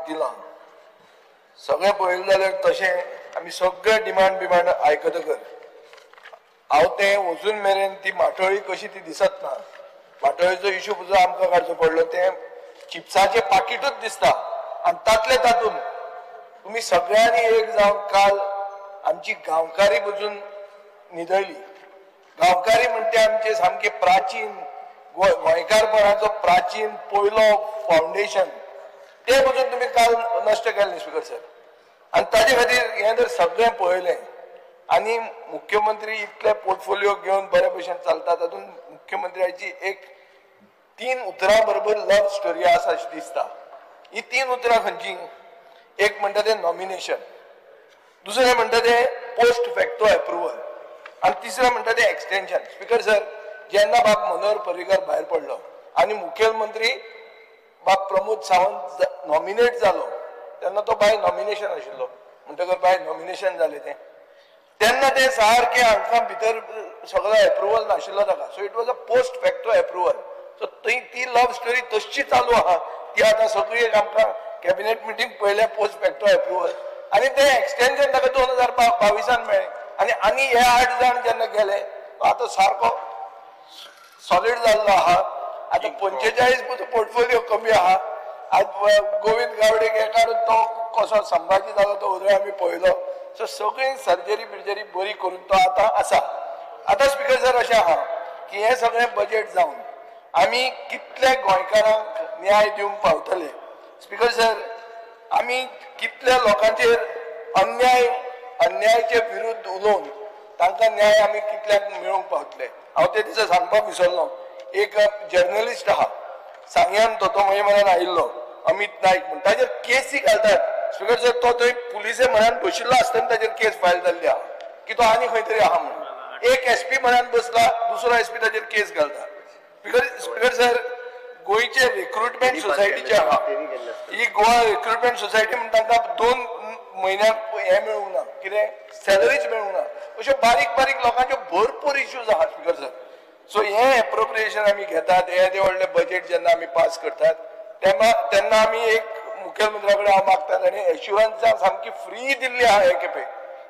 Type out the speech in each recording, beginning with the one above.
दिलां सगळें पळयलें जाल्यार तशें आमी सगळे डिमांड आयकतकर हांव तें वचून मेरेन ती माटोळी कशी ती दिसत ना माटोळीचो इशू जो आमकां काडचो पडलो तें चिप्साचें पाकिटूच दिसता आनी तातूंत तुमी सगळ्यांनी एक जावन काल आमची गांवकारी बसून न्हिदळली गांवकारी म्हणटे आमचे सामके प्राचीन गोंयकारपणाचो प्राचीन पयलो फावंडेशन ते बसून तुमी काल नश्ट केले स्पीकर सर आनी ताजे खातीर हें जर सगळें पळयलें आनी मुख्यमंत्री इतले पोर्टफोलिओ घेवन बरे भशेन चलता तातूंत मुख्यमंत्र्याची एक 3 उतरां बरोबर लव स्टोरी आसा अशी दिसता ही 3 उतरां खंयची एक म्हणटा तें नॉमिनेशन दुसरें म्हणटा तें पोस्ट फॅक्टो अप्रुवल आनी तिसरें म्हणटा तें एक्सटेंशन स्पीकर सर जेन्ना बाब मनोहर पर्रीकर भायर पडलो आनी मुखेलमंत्री बाब प्रमोद सावंत नॉमिनेट जालो तेन्ना तो बाय नॉमिनेशन आशिल्लो म्हणटकर बाय नॉमिनेशन जालें तें तेन्ना तें सारकें हांकां भितर सगळो एप्रुवल नाशिल्लो ताका so it was a post facto approval so ती लव स्टोरी तशी चालू आहा ती आतां सगळी आमकां कॅबिनेट मिटींग पयल्या पोस्ट फॅक्टो एप्रुवल आनी तें एक्सटेंशन ताका 2022 मेळ्ळें आनी हे 8 जाण जेन्ना गेले आतां सारको सॉलिड जाल्लो आहा आतां 45 पोर्टफोलिओ कमी आहा आज गोविंद गावडे काडून तो कसो संभाजी जालो तो उदय आमी पळयलो सो सगळी सर्जरी बिर्जरी बरी करून तो आतां आसा आतां स्पीकर सर अशें आहा की हें सगळें बजेट जावन आमी कितले गोंयकारांक न्याय दिवंक पावतले स्पीकर सर आमी कितल्या लोकांचेर अन्यायाचे विरुद्ध उलोवन तांकां न्याय आमी कितल्यांक मेळोवंक पावतले हांव ते दिसा सांगपाक विसरलो एक जर्नलिस्ट आहा सांग्यान तो म्हजे म्हऱ्यान आयिल्लो अमित नायक म्हणून ताजेर केसी घालतात स्पीकर सर तो थंय पुलिसे म्हऱ्यान बशिल्लो आसतना ताजेर केस फायल जाल्ली आहा की तो आनी खंय तरी आहा म्हणून एक एसपी म्हऱ्यान बसला दुसरो एसपी ताजेर केस घालता स्पीकर सर गोंयचे रिक्रुटमेंट सोसायटीचे आहा ही गोवा रिक्रुटमेंट सोसायटी म्हणटा तांकां 2 म्हयन्याक हें मेळूंक ना कितें सॅलरीज मेळूंक ना अश्यो बारीक लोकांच्यो भरपूर इश्यूज आहा स्पीकर सर सो हें एप्रोप्रिएशन आमी घेतात हे व्हडले बजेट जेन्ना आमी पास करतात तेन्ना आमी एक मुखेलमंत्र्या कडेन हांव मागतात आनी एश्युरन्सां सामकी फ्री दिल्ली आहा हे खेपे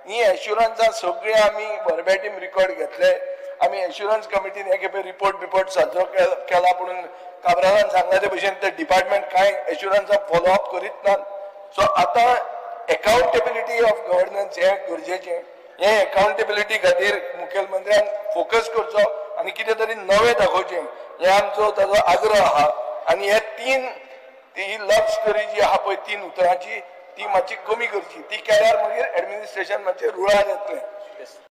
ही एश्युरन्सां सगळी आमी वर्बेटीम रिकॉर्ड घेतले आमी एश्युरन्स कमिटीन हे खेपे रिपोर्ट साजरो केला म्हणून काब्रालान सांगला ते भशेन ते डिपार्टमेंट कांय एश्युरन्सां फॉलो अप करीत नात सो आतां एकाउंटेबिलिटी ऑफ गव्हर्नन्स हे गरजेचें हे एकाउंटेबिलिटी खातीर मुखेलमंत्र्यान फोकस करचो आनी कितें तरी नवें दाखोवचें हे आमचो ताजो आग्रह आहा आनी हे 3 ही लव स्टोरी जी आहा पळय 3 उतरांची ती मातशी कमी करची ती केल्यार मागीर एडमिनिस्ट्रेशन मातशें रुळार येतलें